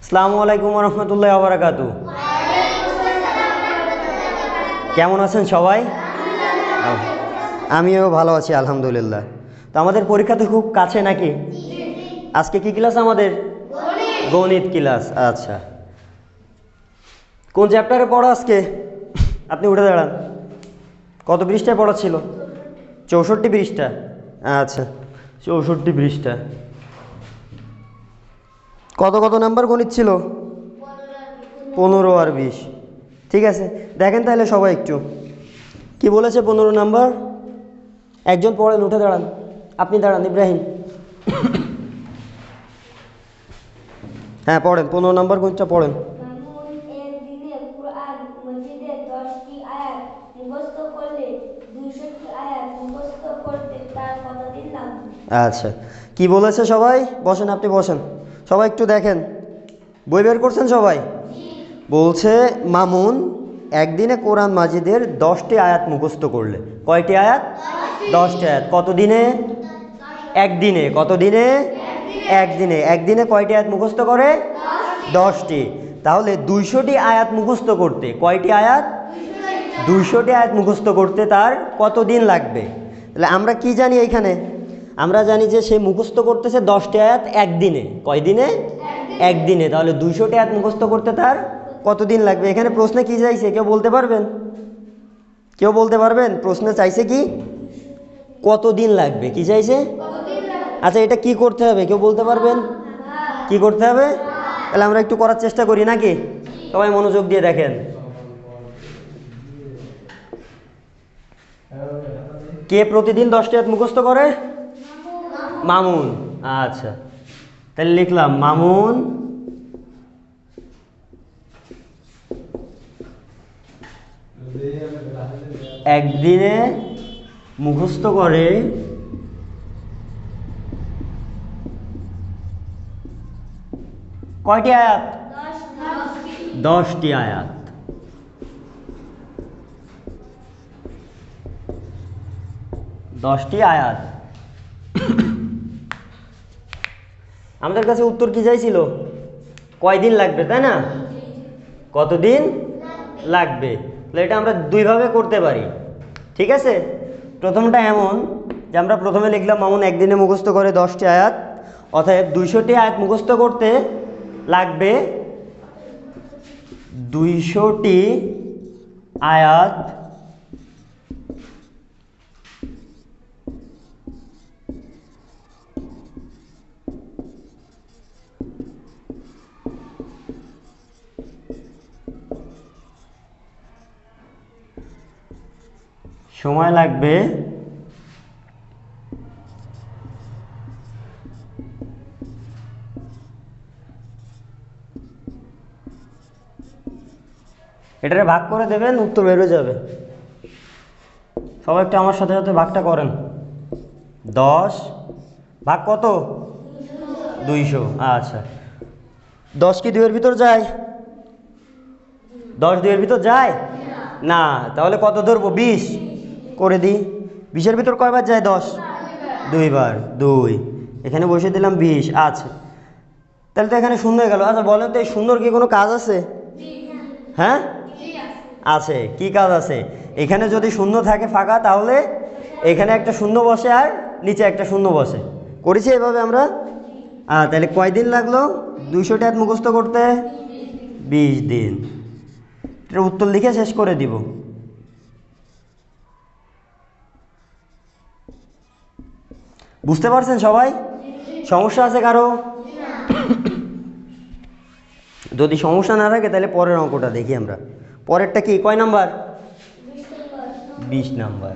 আসসালামু আলাইকুম ওয়া রাহমাতুল্লাহি ওয়া বারাকাতুহু। কেমন আছেন সবাই? আমিও ভালো আছি আলহামদুলিল্লাহ। তো আমাদের পরীক্ষা তো খুব কাছে নাকি? আজকে কি ক্লাস আমাদের? গণিত ক্লাস। আচ্ছা, কোন চ্যাপ্টারে পড়া আজকে? আপনি উঠে দাঁড়ান। কত পৃষ্ঠায় পড়া ছিল? 64 পৃষ্ঠা। আচ্ছা, 64 পৃষ্ঠা। কত কত নাম্বার গণিত ছিল? 15 আর 20। ঠিক আছে, দেখেন তাহলে সবাই একটু কি বলেছে। 15 নাম্বার একজন পড়েন, উঠে দাঁড়ান। আপনি দাঁড়ান ইব্রাহিম। হ্যাঁ পড়েন, 15 নাম্বার গণিতটা পড়েন। মামুন একদিনে কুরআন মজিদের 10টি আয়াত মুখস্থ করলে 200টি আয়াত মুখস্থ করতে তার কতদিন লাগবে? আচ্ছা, কি বলেছে সবাই? বসেন, আপনি বসেন। সবাই একটু দেখেন, বই বের করছেন সবাই? বলছে মামুন একদিনে কোরআন মাজিদের 10টি আয়াত মুখস্থ করলে। কয়টি আয়াত? 10টি আয়াত। কতদিনে? একদিনে। কতদিনে? একদিনে। একদিনে কয়টি আয়াত মুখস্থ করে? 10টি। তাহলে 200টি আয়াত মুখস্থ করতে কয়টি আয়াত? 200টি আয়াত মুখস্থ করতে তার কতদিন লাগবে? তাহলে আমরা কি জানি এইখানে? আমরা জানি যে সে মুখস্থ করতেছে 10টি আয়াত একদিনে। কয় দিনে? একদিনে। তাহলে 200টি আয়াত মুখস্থ করতে তার কতদিন লাগবে? এখানে প্রশ্নে কি চাইছে কেউ বলতে পারবেন? কেউ বলতে পারবেন প্রশ্নে চাইছে কি? কতদিন লাগবে? কি চাইছে? আচ্ছা, এটা কি করতে হবে কেউ বলতে পারবেন? কি করতে হবে? তাহলে আমরা একটু করার চেষ্টা করি নাকি? সবাই মনোযোগ দিয়ে দেখেন। কে প্রতিদিন 10টি আয়াত মুখস্থ করে? মামুন। আচ্ছা, তাহলে লিখলাম মামুন একদিনে মুখস্থ করে 10টি আয়াত? 10টি আয়াত। আমাদের কাছে উত্তর কি চাইছিল? কয়দিন লাগবে, তাই না? কতদিন লাগবে? তাহলে এটা আমরা দুইভাবে করতে পারি। ঠিক আছে, প্রথমটা এমন যে আমরা প্রথমে লিখলাম মামুন একদিনে মুখস্থ করে 10টি আয়াত, অতএব 200টি আয়াত মুখস্থ করতে লাগবে 200টি আয়াত সময় লাগবে এটারে ভাগ করে দেবেন, উত্তর বেরোয় যাবে। সবাই একটু আমার সাথে সাথে ভাগটা করেন। 10 ভাগ কত? 200। আচ্ছা, 10 কি 2-এর ভিতর যায়? 10 2-এর ভিতর যায় না। তাহলে কত ধরবো? 20 করে দিই। 20-এর ভিতর কয়বার যায় 10? 2 বার। 2 এখানে বসে দিলাম 20। আচ্ছা, তাহলে তো এখানে শূন্য হয়ে গেল। আচ্ছা বলেন তো, এই শূন্যর কি কোনো কাজ আছে? হ্যাঁ আছে। কি কাজ আছে? এখানে যদি শূন্য থাকে ফাঁকা, তাহলে এখানে একটা শূন্য বসে আর নিচে একটা শূন্য বসে। করেছি এভাবে আমরা। তাহলে কয়দিন লাগলো 200টি আয়াত মুখস্থ করতে? 20 দিন। এটার উত্তর লিখে শেষ করে দিব। বুঝতে পারছেন সবাই? সমস্যা আছে কারো? যদি সমস্যা না থাকে তাহলে পরের অঙ্কটা দেখি আমরা। পরেরটা কি কয় নাম্বার? 20 নাম্বার।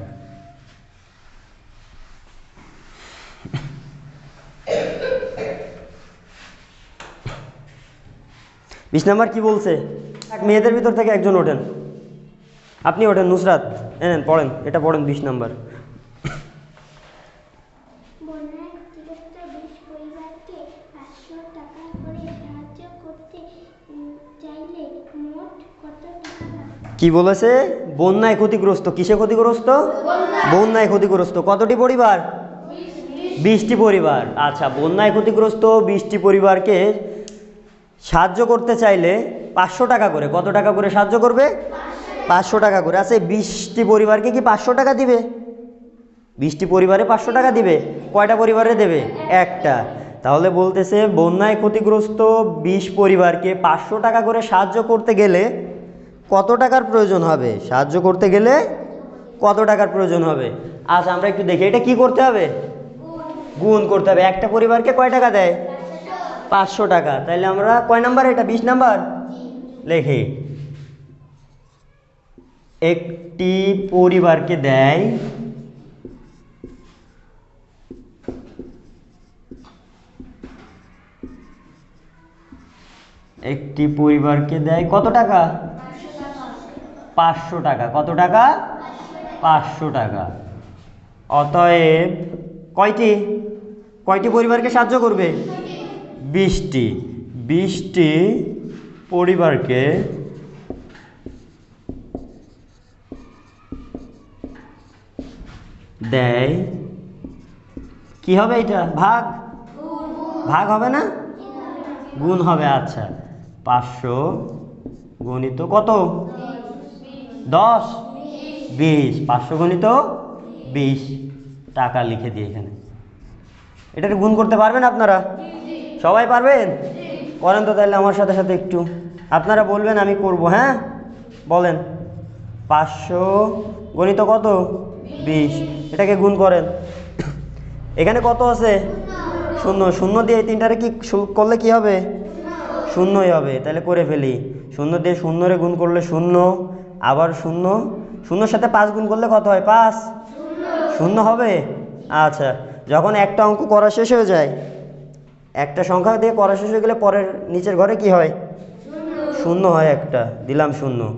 20 নাম্বার কি বলছে? মেয়েদের ভিতর থেকে একজন ওঠেন। আপনি ওঠেন, নুসরাত এনেন পড়েন, এটা পড়েন 20 নাম্বার। বন্যায় ক্ষতিগ্রস্ত 20 পরিবারকে 500 টাকা করে সাহায্য করতে চাইলে মোট কত টাকা লাগবে? কি বলেছে? বন্যায় ক্ষতিগ্রস্ত। কিসে ক্ষতিগ্রস্ত? বন্যায় ক্ষতিগ্রস্ত। কতটি পরিবার? 20টি পরিবার। আচ্ছা, বন্যায় ক্ষতিগ্রস্ত 20টি পরিবারকে সাহায্য করতে চাইলে 500 টাকা করে, কত টাকা করে সাহায্য করবে? 500 টাকা করে। আচ্ছা, 20টি পরিবারকে কি 500 টাকা দিবে? 20টি পরিবারে 500 টাকা দিবে? কয়টা পরিবারে দেবে? একটা। তাহলে বলতেছে বন্যায় ক্ষতিগ্রস্ত 20 পরিবারকে 500 টাকা করে সাহায্য করতে গেলে কত টাকার প্রয়োজন হবে? সাহায্য করতে গেলে কত টাকার প্রয়োজন হবে? আচ্ছা, আমরা একটু দেখি এটা কি করতে হবে? গুণ করতে হবে। একটা পরিবারকে কয় টাকা দেয়? 500 টাকা। তাহলে আমরা কয় নাম্বার, এটা 20 নাম্বার লেখি। একটি পরিবারকে দেয় কত টাকা? 500 টাকা। কত টাকা? 500 টাকা। অতএব কয়টি পরিবারকে সাহায্য করবে? 20টি পরিবারকে দেয়, কি হবে এটা? ভাগ হবে না? গুণ হবে। আচ্ছা, 500 গণিত কত? 10, 20। 500 গণিত 20 টাকা লিখে দিই এখানে। এটাকে গুণ করতে পারবেন আপনারা? সবাই পারবেন? করেন তো তাহলে আমার সাথে সাথে একটু। আপনারা বলবেন, আমি করব। হ্যাঁ, বলেন। 500 গণিত কত? 20। এটাকে গুণ করেন। এখানে কত আছে? 0। 0 দিয়ে এই তিনটারে কি করলে কি হবে? 0ই হবে। তাহলে করে ফেলি। 0 দিয়ে 0 গুণ করলে 0, আবার 0। 0-র সাথে 5 গুণ করলে কত হয়? 5। 0 হবে। আচ্ছা, যখন একটা অঙ্ক করা শেষ হয়ে যায়, একটা সংখ্যা দিয়ে করা শেষ হয়ে গেলে পরের নিচের ঘরে কি হয়? 0 হয় একটা। দিলাম 0।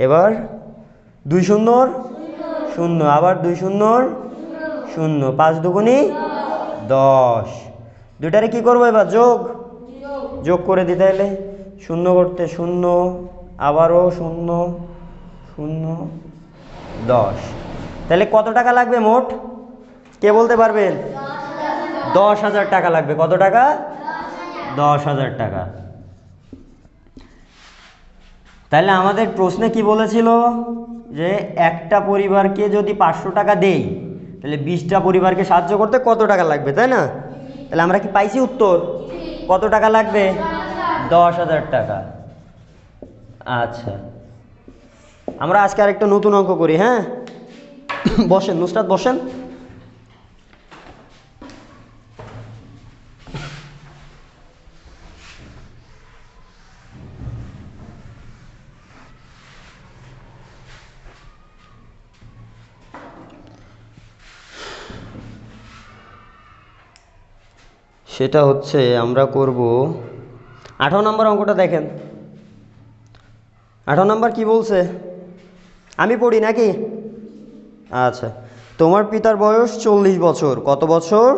এবার 2 0 0, আবার 2 0 0। 5 দুগুণী 10। দুইটারে কি করবো এবার? যোগ করে দিতে এলে 0 করতে 0, আবারও 0 0 10। তাহলে কত টাকা লাগবে মোট? কে বলতে পারবেন? 10,000 টাকা লাগবে। কত টাকা? 10,000 টাকা। তাহলে আমাদের প্রশ্নে কি বলেছিল? যে একটা পরিবারকে যদি 500 টাকা দেই, তাহলে 20টা পরিবারকে সাহায্য করতে কত টাকা লাগবে, তাই না? তাহলে আমরা কি পাইছি উত্তর? কত টাকা লাগবে? 10,000 টাকা। আচ্ছা, আমরা আজকে আরেকটা নতুন অঙ্ক করি। হ্যাঁ, বসেন নুসরাত, বসেন। সেটা হচ্ছে আমরা করব 18 নম্বর অঙ্কটা। দেখেন 18 নম্বর কি বলছে, আমি পড়ি নাকি? আচ্ছা, তোমার পিতার বয়স 40 বছর। কত বছর?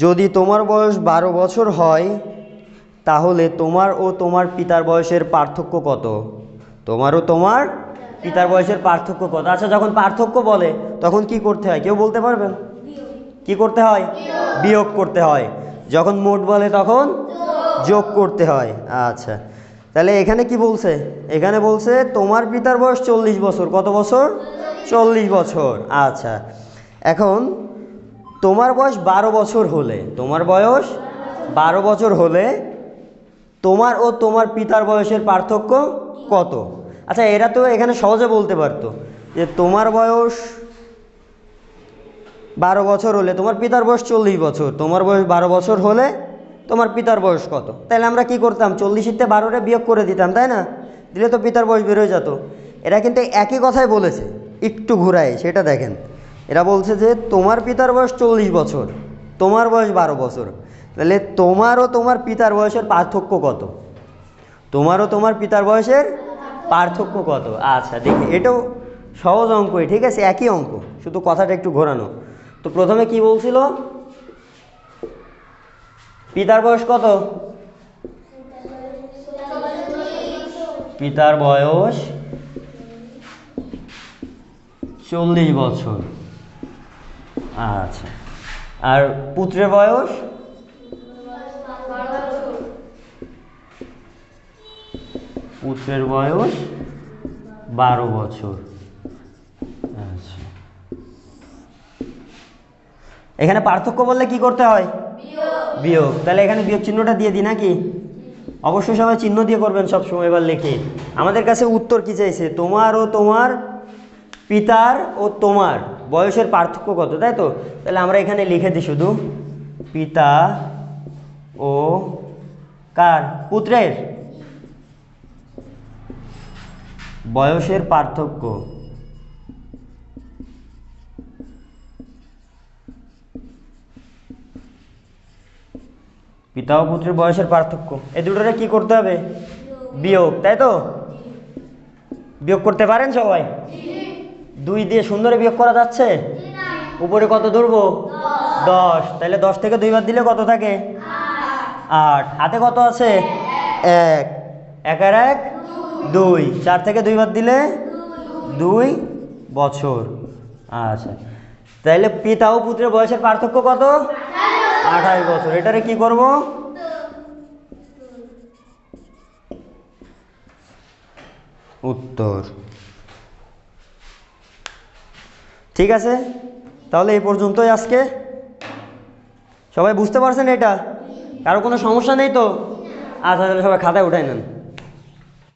যদি তোমার বয়স 12 বছর হয়, তাহলে তোমার ও তোমার পিতার বয়সের পার্থক্য কত? তোমার ও তোমার পিতার বয়সের পার্থক্য কত? আচ্ছা, যখন পার্থক্য বলে তখন কি করতে হয়? কেউ বলতে পারবেন? কি করতে হয়? বিয়োগ করতে হয়। যখন মোট বলে তখন যোগ করতে হয়। আচ্ছা, তাহলে এখানে কি বলছে? এখানে বলছে তোমার পিতার বয়স 40 বছর। কত বছর? 40 বছর। আচ্ছা, এখন তোমার বয়স 12 বছর হলে, তোমার বয়স 12 বছর হলে তোমার ও তোমার পিতার বয়সের পার্থক্য কত? আচ্ছা, এরা তো এখানে সহজে বলতে পারতো যে তোমার বয়স 12 বছর হলে তোমার পিতার বয়স 40 বছর। তোমার বয়স 12 বছর হলে তোমার পিতার বয়স কত? তাহলে আমরা কি করতাম? 40-তে 12রে বিয়োগ করে দিতাম, তাই না? দিলে তো পিতার বয়স বেরোয় যেত। এরা কিন্তু একই কথাই বলেছে, একটু ঘুরায়। সেটা দেখেন, এরা বলছে যে তোমার পিতার বয়স 40 বছর, তোমার বয়স 12 বছর। তাহলে তোমার ও তোমার পিতার বয়সের পার্থক্য কত? তোমার ও তোমার পিতার বয়সের পার্থক্য কত? আচ্ছা, দেখি, এটাও সহজ অঙ্কই, ঠিক আছে? একই অঙ্ক, শুধু কথাটা একটু ঘোরানো। তো প্রথমে কি বলছিল? পিতার বয়স কত? পিতার বয়স 40 বছর। আচ্ছা, আর পুত্রের বয়স পুত্রের বয়স 12 বছর। আচ্ছা, এখানে পার্থক্য বললে কি করতে হয়? বিয়োগ। তাহলে এখানে বিয়োগ চিহ্নটা দিয়ে দিই নাকি? অবশ্যই সবাই চিহ্ন দিয়ে করবেন সব সময়। এবার লিখে আমাদের কাছে উত্তর কি চাইছে? তোমার ও তোমার পিতার ও তোমার বয়সের পার্থক্য কত, তাই তো? তাহলে আমরা এখানে লিখে দিই শুধু পিতা ও কার? পুত্রের বয়সের পার্থক্য। পিতা ও পুত্রের বয়সের পার্থক্য, এই দুটোরে কি করতে হবে? বিয়োগ, তাই তো? বিয়োগ করতে পারেন সবাই? 2 দিয়ে সুন্দরে বিয়োগ করা যাচ্ছে? উপরে কত ধরবো? 10। তাহলে 10 থেকে 2 বাদ দিলে কত থাকে? 8। হাতে কত আছে? 1। 1 আর 1 2। 4 থেকে 2 বাদ দিলে 2 বছর। আচ্ছা, তাহলে পিতা ও পুত্রের বয়সের পার্থক্য কত? 28 বছর। এটারে কি করব? উত্তর। ঠিক আছে, তাহলে এই পর্যন্তই আজকে। সবাই বুঝতে পারছেন এটা? কারো কোনো সমস্যা নেই তো? আচ্ছা, তাহলে সবাই খাতায় উঠাই নেন।